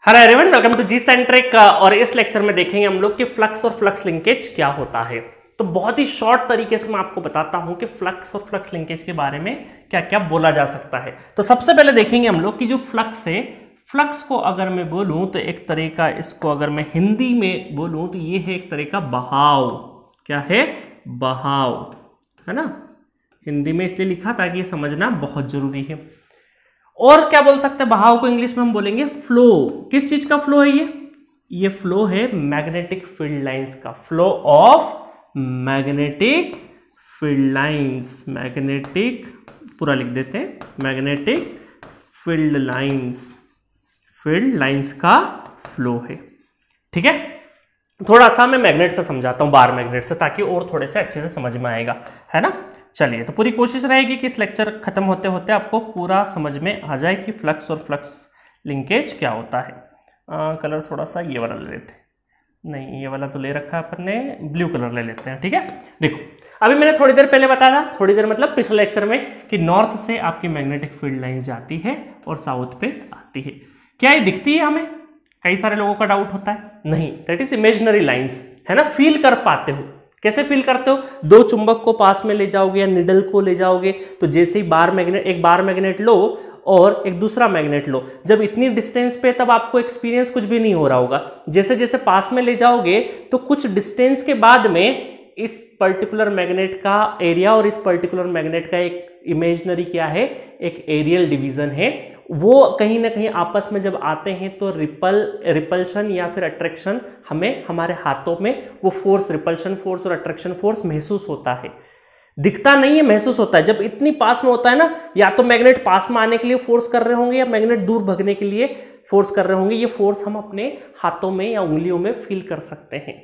Hello everyone, welcome to G centric. और इस lecture में देखेंगे हम लोग कि फ्लक्स और फ्लक्स लिंकेज क्या होता है। तो बहुत ही शॉर्ट तरीके से मैं आपको बताता हूं कि फ्लक्स और फ्लक्स लिंकेज के बारे में क्या क्या बोला जा सकता है। तो सबसे पहले देखेंगे हम लोग कि जो फ्लक्स है, फ्लक्स को अगर मैं बोलूं तो एक तरह का, इसको अगर मैं हिंदी में बोलूं तो ये है एक तरह का बहाव। क्या है? बहाव, है ना। हिंदी में इसलिए लिखा ताकि ये समझना बहुत जरूरी है। और क्या बोल सकते हैं बहाव को? इंग्लिश में हम बोलेंगे फ्लो। किस चीज का फ्लो है ये फ्लो है मैग्नेटिक फील्ड लाइंस का। Flow of magnetic field lines. Magnetic पूरा लिख देते हैं, magnetic field lines. Field lines का फ्लो है। ठीक है, थोड़ा सा मैं मैग्नेट से समझाता हूं, बार मैग्नेट से, ताकि और थोड़े से अच्छे से समझ में आएगा, है ना। चलिए, तो पूरी कोशिश रहेगी कि इस लेक्चर खत्म होते होते आपको पूरा समझ में आ जाए कि फ्लक्स और फ्लक्स लिंकेज क्या होता है। कलर थोड़ा सा ये वाला ले लेते हैं, नहीं ये वाला तो ले रखा है अपन ने, ब्लू कलर ले लेते हैं। ठीक है, देखो अभी मैंने थोड़ी देर पहले बताया, थोड़ी देर मतलब पिछले लेक्चर में, कि नॉर्थ से आपकी मैग्नेटिक फील्ड लाइन जाती है और साउथ पे आती है। क्या ये दिखती है हमें? कई सारे लोगों का डाउट होता है। नहीं, दैट इज इमेजिनरी लाइंस, है ना। फील कर पाते हो। कैसे फील करते हो? दो चुंबक को पास में ले जाओगे या निडल को ले जाओगे, तो जैसे ही एक बार मैग्नेट लो और एक दूसरा मैग्नेट लो, जब इतनी डिस्टेंस पे, तब आपको एक्सपीरियंस कुछ भी नहीं हो रहा होगा। जैसे जैसे पास में ले जाओगे तो कुछ डिस्टेंस के बाद में इस पर्टिकुलर मैग्नेट का एरिया और इस पर्टिकुलर मैग्नेट का एक इमेजिनरी क्या है, एक एरियल डिवीजन है, वो कहीं ना कहीं आपस में जब आते हैं तो रिपल्शन या फिर अट्रैक्शन हमें हमारे हाथों में वो फोर्स, रिपल्शन फोर्स और अट्रैक्शन फोर्स महसूस होता है। दिखता नहीं है, महसूस होता है। जब इतनी पास में होता है ना, या तो मैग्नेट पास में आने के लिए फोर्स कर रहे होंगे या मैग्नेट दूर भगने के लिए फोर्स कर रहे होंगे। ये फोर्स हम अपने हाथों में या उंगलियों में फील कर सकते हैं।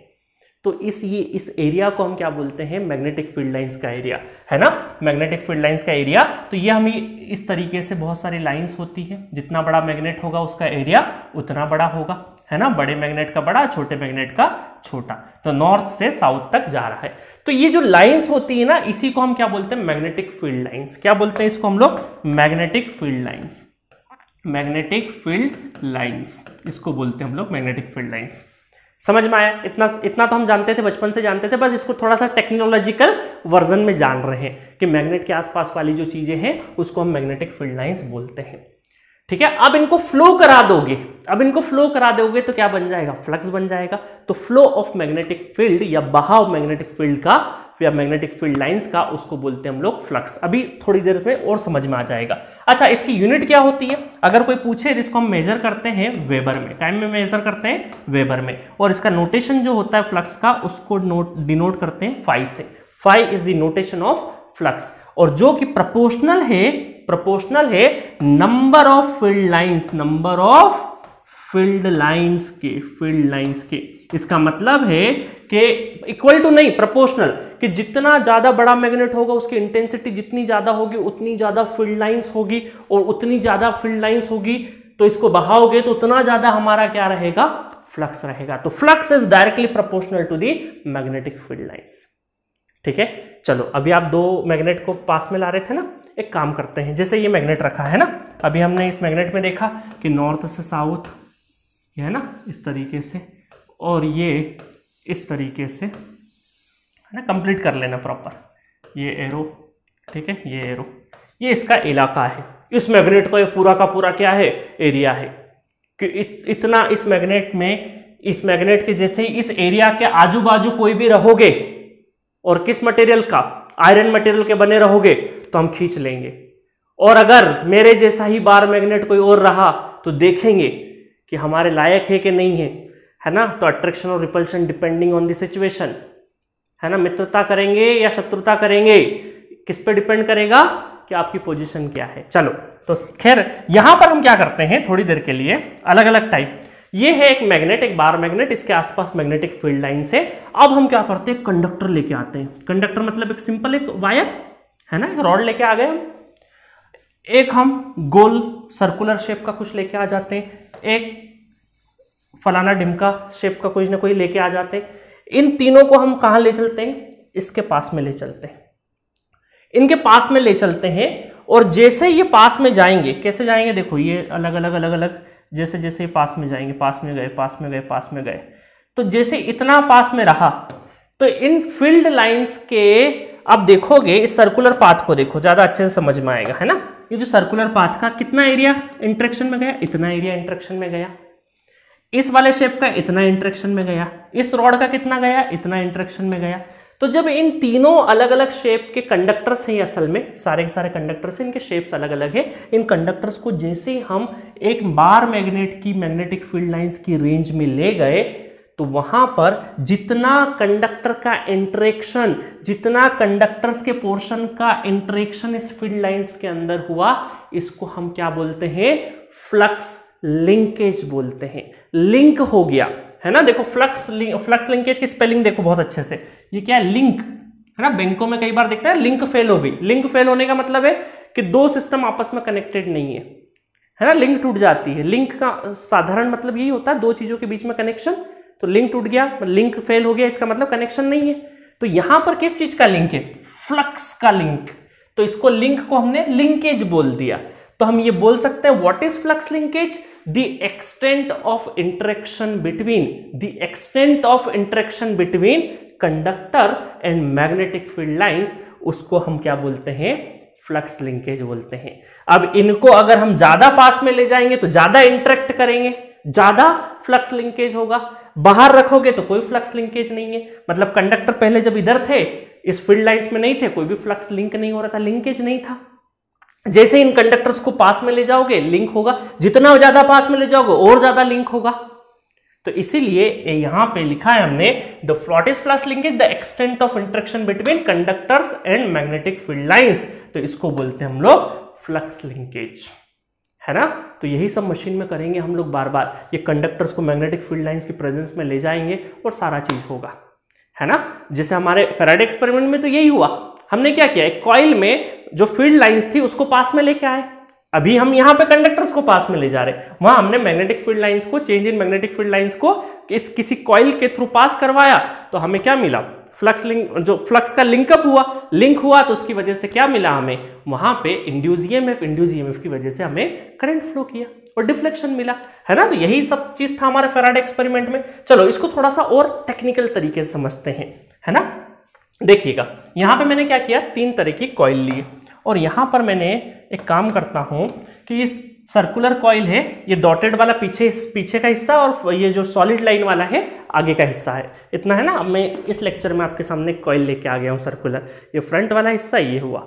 तो इस एरिया को हम क्या बोलते हैं? मैग्नेटिक फील्ड लाइंस का एरिया, है ना। मैग्नेटिक फील्ड लाइंस का एरिया। तो ये हमें इस तरीके से बहुत सारी लाइंस होती है। जितना बड़ा मैग्नेट होगा उसका एरिया उतना बड़ा होगा, है ना। बड़े मैग्नेट का बड़ा, छोटे मैग्नेट का छोटा। तो नॉर्थ से साउथ तक जा रहा है। तो ये जो लाइंस होती है ना, इसी को हम क्या बोलते हैं? Magnetic field lines. क्या बोलते हैं इसको हम लोग? Magnetic field lines. Magnetic field lines, इसको बोलते हैं हम लोग मैग्नेटिक फील्ड लाइंस। समझ में आया? इतना तो हम जानते थे, बचपन से जानते थे, बस इसको थोड़ा सा टेक्नोलॉजिकल वर्जन में जान रहे हैं कि मैग्नेट के आसपास वाली जो चीजें हैं उसको हम मैग्नेटिक फील्ड लाइंस बोलते हैं। ठीक है, अब इनको फ्लो करा दोगे तो क्या बन जाएगा? फ्लक्स बन जाएगा। तो फ्लो ऑफ मैग्नेटिक फील्ड या बहाव मैग्नेटिक फील्ड का या मैग्नेटिक फील्ड लाइंस का, उसको बोलते हैं हम लोग फ्लक्स। अभी थोड़ी देर में और समझ में आ जाएगा। अच्छा, इसकी यूनिट क्या होती है? अगर कोई पूछे, इसको हम मेजर करते हैं वेबर में। टाइम में मेजर करते हैं वेबर में। और इसका नोटेशन जो होता है फ्लक्स का, उसको डिनोट करते हैं फाई से। Phi is the notation of flux, और जो कि प्रोपोर्शनल है number of field lines, number of field lines के। इसका मतलब है कि इक्वल टू नहीं, प्रोपोर्शनल, कि जितना ज्यादा बड़ा मैग्नेट होगा उसकी इंटेंसिटी जितनी ज्यादा होगी उतनी ज्यादा फील्ड लाइंस होगी, और उतनी ज्यादा फील्ड लाइंस होगी तो इसको बहाओगे तो उतना ज्यादा हमारा क्या रहेगा? फ्लक्स रहेगा। तो flux is directly proportional to the magnetic field lines. ठीक है, चलो अभी आप दो मैग्नेट को पास में ला रहे थे ना, एक काम करते हैं। जैसे ये मैग्नेट रखा है ना, अभी हमने इस मैग्नेट में देखा कि नॉर्थ से साउथ, ये है ना, इस तरीके से, और ये इस तरीके से, है ना। कंप्लीट कर लेना प्रॉपर ये एरो। ठीक है, ये एरो, ये इसका इलाका है। इस मैग्नेट का ये पूरा का पूरा क्या है? एरिया है। कि इतना इस मैग्नेट में, इस मैग्नेट के जैसे ही इस एरिया के आजू बाजू कोई भी रहोगे, और किस मटेरियल का? आयरन मटेरियल के बने रहोगे, तो हम खींच लेंगे। और अगर मेरे जैसा ही बार मैग्नेट कोई और रहा तो देखेंगे कि हमारे लायक है कि नहीं है ना। तो अट्रैक्शन और repulsion depending on the situation, है ना। मित्रता करेंगे या शत्रुता करेंगे, किस पे डिपेंड करेगा कि आपकी पोजीशन क्या है। चलो, तो खैर यहां पर हम क्या करते हैं, थोड़ी देर के लिए अलग अलग टाइप। ये है एक मैग्नेट, एक बार मैग्नेट, इसके आसपास मैग्नेटिक फील्ड लाइन से। अब हम क्या करते हैं? कंडक्टर लेके आते हैं। कंडक्टर मतलब एक सिंपल एक वायर, है ना, एक रॉड लेके आ गए हम। एक हम गोल सर्कुलर शेप का कुछ लेके आ जाते हैं, एक फलाना डिमका शेप का कुछ ना कोई लेके आ जाते हैं। इन तीनों को हम कहां ले चलते हैं? इसके पास में ले चलते हैं। इनके पास में ले चलते हैं, और जैसे ये पास में जाएंगे, कैसे जाएंगे? देखो, ये अलग अलग जैसे जैसे पास में जाएंगे, पास में गए, पास में गए, पास में गए, तो जैसे इतना पास में रहा तो इन फील्ड लाइंस के आप देखोगे, इस सर्कुलर पाथ को देखो, ज्यादा अच्छे से समझ में आएगा, है ना। ये जो सर्कुलर पाथ का कितना एरिया इंटरेक्शन में गया, इतना एरिया इंटरेक्शन में गया, इस वाले शेप का इतना इंटरेक्शन में गया, इस रॉड का कितना गया, इतना इंटरेक्शन में गया। तो जब इन तीनों अलग अलग शेप के कंडक्टर्स हैं, असल में सारे के सारे कंडक्टर्स हैं, इनके शेप्स अलग अलग है, इन कंडक्टर्स को जैसे ही हम एक बार मैग्नेट की मैग्नेटिक फील्ड लाइंस की रेंज में ले गए तो वहां पर जितना कंडक्टर का इंटरेक्शन, जितना कंडक्टर्स के पोर्शन का इंटरेक्शन इस फील्ड लाइंस के अंदर हुआ, इसको हम क्या बोलते हैं, फ्लक्स लिंकेज बोलते हैं। लिंक हो गया, है ना। देखो फ्लक्स लिंकेज की स्पेलिंग देखो बहुत अच्छे से, ये क्या है, लिंक, है ना। बैंकों में कई बार दिखता है लिंक फेल हो गई। लिंक फेल होने का मतलब है कि दो सिस्टम आपस में कनेक्टेड नहीं है ना, लिंक टूट जाती है। लिंक का साधारण मतलब यही होता है, दो चीजों के बीच में कनेक्शन। तो लिंक टूट गया, लिंक फेल हो गया, इसका मतलब कनेक्शन नहीं है। तो यहां पर किस चीज का लिंक है, फ्लक्स का लिंक। तो इसको लिंक को हमने लिंकेज बोल दिया। तो हम ये बोल सकते हैं what is flux linkage, the extent of interaction between conductor and magnetic field lines, उसको हम क्या बोलते हैं, फ्लक्स लिंकेज बोलते हैं। अब इनको अगर हम ज्यादा पास में ले जाएंगे तो ज्यादा इंटरेक्ट करेंगे, ज्यादा फ्लक्स लिंकेज होगा। बाहर रखोगे तो कोई फ्लक्स लिंकेज नहीं है, मतलब कंडक्टर पहले जब इधर थे, इस फील्ड लाइंस में नहीं थे, कोई भी फ्लक्स लिंक नहीं हो रहा था, लिंकेज नहीं था। जैसे इन कंडक्टर्स को पास में ले जाओगे लिंक होगा, जितना ज्यादा पास में ले जाओगे और ज्यादा लिंक होगा। तो इसीलिए यहां पे लिखा है हमने, the what is flux linkage, the extent of interaction between conductors and magnetic field lines. तो इसको बोलते हैं हम लोग फ्लक्स लिंकेज, है ना। तो यही सब मशीन में करेंगे हम लोग बार बार, ये कंडक्टर्स को मैग्नेटिक फील्ड लाइंस की प्रेजेंस में ले जाएंगे और सारा चीज होगा, है ना। जैसे हमारे फैराडे एक्सपेरिमेंट में तो यही हुआ, हमने क्या किया, एक कॉइल में जो फील्ड लाइंस थी उसको पास में लेके आए। अभी हम यहां पे कंडक्टर्स को पास में ले जा रहे हैं, वहां हमने मैग्नेटिक फील्ड लाइंस को, change in magnetic field lines को किसी कॉइल के थ्रू पास करवाया, तो हमें क्या मिला, फ्लक्स लिंक, जो फ्लक्स का लिंकअप हुआ, लिंक हुआ, तो उसकी वजह से क्या मिला हमें, वहां पे इंड्यूस ईएमएफ की वजह से हमें करंट फ्लो किया और डिफ्लेक्शन मिला, है ना। तो यही सब चीज था हमारे फैराडे एक्सपेरिमेंट में। चलो इसको थोड़ा सा और टेक्निकल तरीके से समझते हैं, है ना। देखिएगा यहां पे मैंने क्या किया, तीन तरह की कॉइल ली और यहां पर मैंने एक काम करता हूं कि ये सर्कुलर कॉइल है, ये डॉटेड वाला पीछे का हिस्सा और ये जो सॉलिड लाइन वाला है आगे का हिस्सा है, इतना है ना। अब मैं इस लेक्चर में आपके सामने कॉइल लेके आ गया हूं सर्कुलर, ये फ्रंट वाला हिस्सा ये हुआ।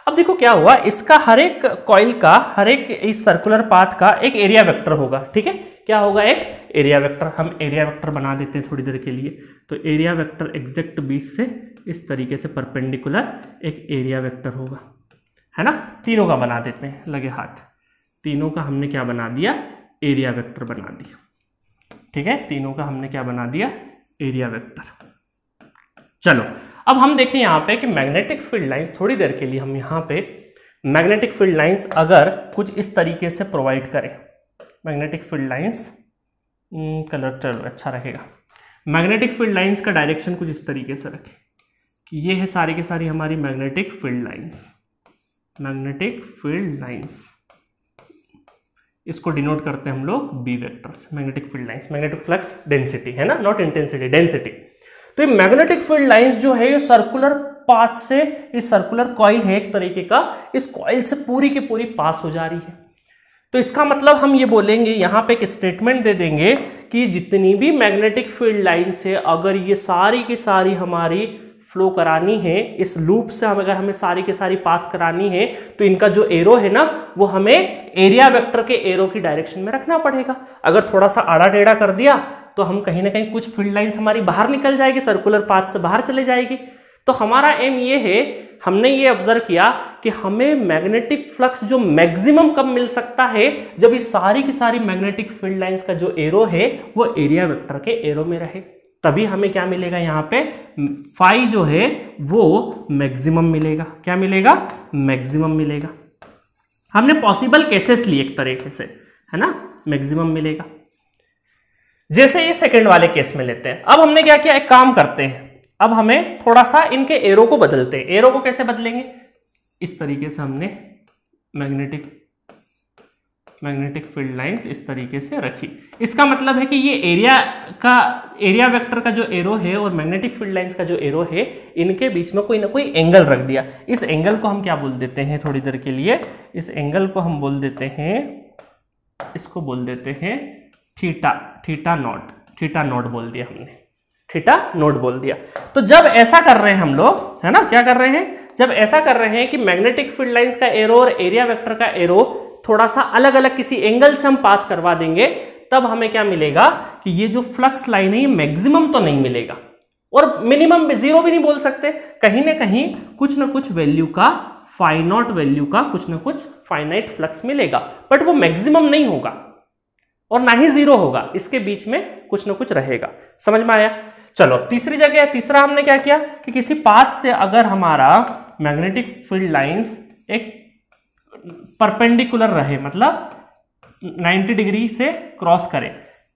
अब देखो क्या हुआ, इसका हर एक कॉइल का, हर एक इस सर्कुलर पाथ का एक एरिया वेक्टर होगा, ठीक है। क्या होगा, एक एरिया वेक्टर। हम एरिया वेक्टर बना देते हैं थोड़ी देर के लिए। तो एरिया वेक्टर एग्जैक्ट बीच से इस तरीके से परपेंडिकुलर एक एरिया वेक्टर होगा, है ना। तीनों का बना देते हैं, लगे हाथ, तीनों का हमने क्या बना दिया, एरिया वेक्टर बना दिया, ठीक है। तीनों का हमने क्या बना दिया, एरिया वेक्टर। चलो अब हम देखें यहाँ पे कि मैग्नेटिक फील्ड लाइंस, थोड़ी देर के लिए हम यहाँ पे मैग्नेटिक फील्ड लाइंस अगर कुछ इस तरीके से प्रोवाइड करें, मैग्नेटिक फील्ड लाइंस, कलर चलो अच्छा रहेगा, मैग्नेटिक फील्ड लाइंस का डायरेक्शन कुछ इस तरीके से रखें कि ये है सारी की सारी हमारी magnetic field lines, magnetic field lines, इसको डिनोट करते हैं हम लोग B vectors, magnetic field lines, magnetic flux density, है ना, नॉट इंटेंसिटी, डेंसिटी। तो ये मैग्नेटिक फील्ड लाइंस जो है ये सर्कुलर पाथ से, इस सर्कुलर कॉइल है एक तरीके का, इस कॉइल से पूरी की पूरी पास हो जा रही है। तो इसका मतलब हम ये बोलेंगे, यहां पे एक स्टेटमेंट दे देंगे कि जितनी भी मैग्नेटिक फील्ड लाइंस है, अगर ये सारी की सारी हमारी फ्लो करानी है, इस लूप से हम अगर हमें सारी की सारी पास करानी है, तो इनका जो एरो है ना, वो हमें एरिया वेक्टर के एरो की डायरेक्शन में रखना पड़ेगा। अगर थोड़ा सा आड़ा टेढ़ा कर दिया तो हम कहीं ना कहीं कुछ फील्ड लाइंस हमारी बाहर निकल जाएगी, सर्कुलर पाथ से बाहर चले जाएगी। तो हमारा एम ये है, हमने ये ऑब्जर्व किया कि हमें मैग्नेटिक फ्लक्स जो मैक्सिमम कब मिल सकता है, जब ये सारी की सारी मैग्नेटिक फील्ड लाइंस का जो एरो है वो एरिया वेक्टर के एरो में रहे, तभी हमें क्या मिलेगा, यहाँ पे फाई जो है वो मैक्सिमम मिलेगा। क्या मिलेगा, मैक्सिमम मिलेगा। हमने पॉसिबल केसेस लिए एक तरीके से, है ना, मैक्सिमम मिलेगा। जैसे ये सेकंड वाले केस में लेते हैं। अब हमने क्या किया, एक काम करते हैं, अब हमें थोड़ा सा इनके एरो को बदलते हैं। एरो को कैसे बदलेंगे, इस तरीके से हमने मैग्नेटिक मैग्नेटिक फील्ड लाइंस इस तरीके से रखी। इसका मतलब है कि ये एरिया वेक्टर का जो एरो है और मैग्नेटिक फील्ड लाइंस का जो एरो है, इनके बीच में कोई ना कोई एंगल रख दिया। इस एंगल को हम क्या बोल देते हैं, थोड़ी देर के लिए इस एंगल को हम बोल देते हैं, इसको बोल देते हैं थीटा नॉट बोल दिया हमने, थीटा नॉट बोल दिया। तो जब ऐसा कर रहे हैं हम लोग, है ना, क्या कर रहे हैं, जब ऐसा कर रहे हैं कि मैग्नेटिक फील्ड लाइंस का एरो और एरिया वेक्टर का एरो थोड़ा सा अलग अलग किसी एंगल से हम पास करवा देंगे, तब हमें क्या मिलेगा कि ये जो फ्लक्स लाइन है ये मैक्सिमम तो नहीं मिलेगा और मिनिमम जीरो भी नहीं बोल सकते, कहीं ना कहीं कुछ ना कुछ वैल्यू का, फाइनॉट वैल्यू का कुछ ना कुछ फाइनाइट फ्लक्स मिलेगा, बट वो मैक्सिमम नहीं होगा और ना ही जीरो होगा, इसके बीच में कुछ ना कुछ रहेगा। समझ में आया? चलो तीसरी जगह, तीसरा हमने क्या किया कि किसी पाथ से अगर हमारा मैग्नेटिक फील्ड लाइंस एक परपेंडिकुलर रहे, मतलब 90 डिग्री से क्रॉस करे,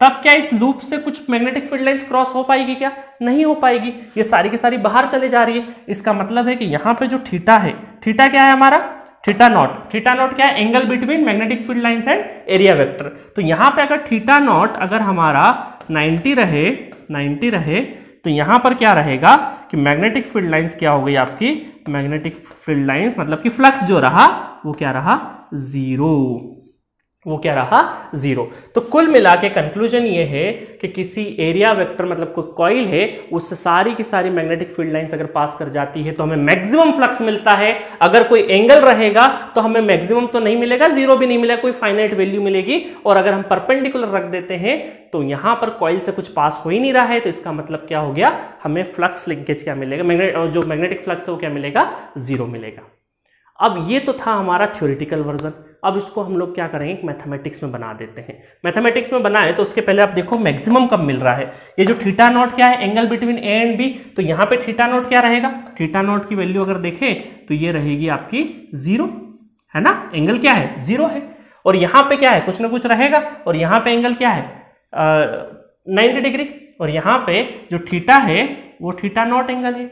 तब क्या इस लूप से कुछ मैग्नेटिक फील्ड लाइंस क्रॉस हो पाएगी क्या? नहीं हो पाएगी, ये सारी की सारी बाहर चले जा रही है। इसका मतलब है कि यहां पे जो थीटा है, थीटा क्या है हमारा, थीटा नॉट क्या है, angle between magnetic field lines and area vector. तो यहां पे अगर थीटा नॉट अगर हमारा 90 रहे तो यहां पर क्या रहेगा कि मैग्नेटिक फील्ड लाइंस क्या हो गई आपकी, मैग्नेटिक फील्ड लाइंस मतलब कि फ्लक्स जो रहा वो क्या रहा, जीरो, वो क्या रहा, जीरो। तो कुल मिला के कंक्लूजन ये है कि किसी एरिया वेक्टर मतलब कोई कॉइल है, उससे सारी की सारी मैग्नेटिक फील्ड लाइंस अगर पास कर जाती है तो हमें मैक्सिमम फ्लक्स मिलता है। अगर कोई एंगल रहेगा तो हमें मैक्सिमम तो नहीं मिलेगा, जीरो भी नहीं मिलेगा, कोई फाइनाइट वैल्यू मिलेगी। और अगर हम परपेंडिकुलर रख देते हैं तो यहां पर कॉइल से कुछ पास हो ही नहीं रहा है, तो इसका मतलब क्या हो गया, हमें फ्लक्स लिंकेज क्या मिलेगा, जो मैग्नेटिक फ्लक्स है वो क्या मिलेगा, जीरो मिलेगा। अब ये तो था हमारा थ्योरेटिकल वर्जन। अब इसको हम लोग क्या करेंगे, मैथमेटिक्स में बना देते हैं। मैथमेटिक्स में बनाए तो उसके पहले आप देखो मैक्सिमम कब मिल रहा है। ये जो थीटा नॉट क्या है, angle between A and B, तो यहाँ पे थीटा नॉट क्या रहेगा, थीटा नॉट की वैल्यू अगर देखें तो ये रहेगी आपकी जीरो, है ना, एंगल क्या है, जीरो है। और यहाँ पे क्या है, कुछ ना कुछ रहेगा, और यहाँ पे एंगल क्या है, 90 डिग्री, और यहाँ पे जो थीटा है वो थीटा नॉट एंगल है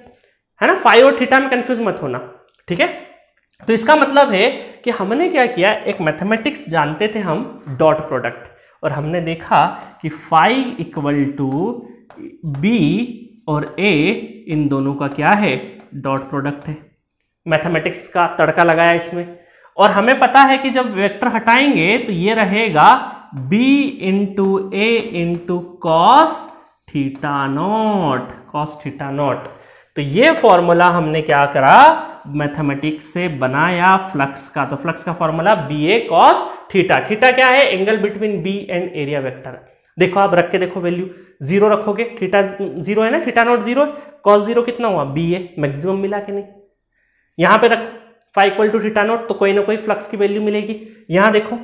ना। फाई और थीटा में कंफ्यूज मत होना, ठीक है। तो इसका मतलब है कि हमने क्या किया, एक मैथमेटिक्स जानते थे हम डॉट प्रोडक्ट, और हमने देखा कि फाई इक्वल टू बी और ए, इन दोनों का क्या है, डॉट प्रोडक्ट है। मैथमेटिक्स का तड़का लगाया इसमें, और हमें पता है कि जब वेक्टर हटाएंगे तो ये रहेगा b इंटू ए इंटू कॉस थीटा नॉट। तो ये फॉर्मूला हमने क्या करा, मैथमेटिक्स से बनाया फ्लक्स का। तो फ्लक्स का formula B A cos theta, theta क्या है, angle between B and area vector. देखो आप रख के देखो, वैल्यू जीरो रखोगे, थीटा जीरो है ना, theta nought zero, cos zero कितना हुआ, बी ए, मैक्सिमम मिला कि नहीं। यहां पे रख phi equal to theta nought, तो कोई ना कोई फ्लक्स की वैल्यू मिलेगी। यहां देखो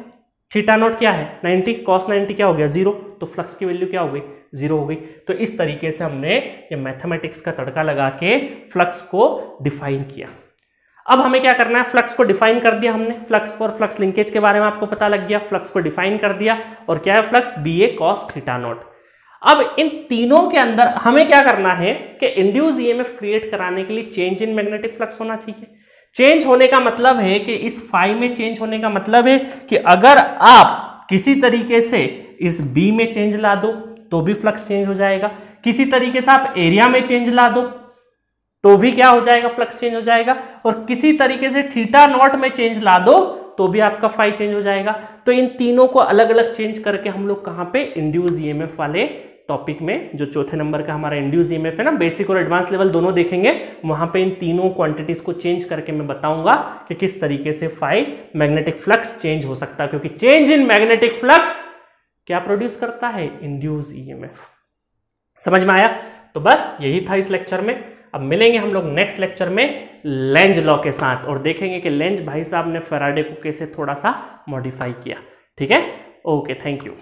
थीटा नॉट क्या है, 90, कॉस 90 क्या हो गया, जीरो, तो फ्लक्स की वैल्यू क्या हो गई, जीरो हो गई। तो इस तरीके से हमने ये मैथमेटिक्स का तड़का लगा के फ्लक्स को डिफाइन किया। अब हमें क्या करना है, फ्लक्स को डिफाइन कर दिया हमने, फ्लक्स और फ्लक्स लिंकेज के बारे में आपको पता लग गया, फ्लक्स को डिफाइन कर दिया, और क्या है flux, B A cos theta nought. अब इन तीनों के अंदर हमें क्या करना है कि इंड्यूस ईएमएफ क्रिएट कराने के लिए चेंज इन मैग्नेटिक फ्लक्स होना चाहिए। चेंज होने का मतलब है कि इस फाई में चेंज होने का मतलब है कि अगर आप किसी तरीके से इस बी में चेंज ला दो तो भी फ्लक्स चेंज हो जाएगा, किसी तरीके से आप एरिया में चेंज ला दो तो भी क्या हो जाएगा, फ्लक्स चेंज हो जाएगा, और किसी तरीके से थीटा नॉट में चेंज ला दो तो भी आपका फाई चेंज हो जाएगा। तो इन तीनों को अलग अलग चेंज करके हम लोग कहां पे, इंड्यूस ईएमएफ वाले टॉपिक में, जो चौथे नंबर का हमारा इंड्यूस ईएमएफ है ना, बेसिक और एडवांस लेवल दोनों देखेंगे, वहां पे इन तीनों क्वांटिटीज को चेंज करके मैं बताऊंगा कि किस तरीके से फाई मैग्नेटिक फ्लक्स चेंज हो सकता है, क्योंकि चेंज इन मैग्नेटिक फ्लक्स क्या प्रोड्यूस करता है, इंड्यूस ईएमएफ। समझ में आया? तो बस यही था इस लेक्चर में। अब मिलेंगे हम लोग नेक्स्ट लेक्चर में लेंज लॉ के साथ, और देखेंगे कि लेंज भाई साहब ने फैराडे को कैसे थोड़ा सा मॉडिफाई किया। ठीक है, ओके, थैंक यू।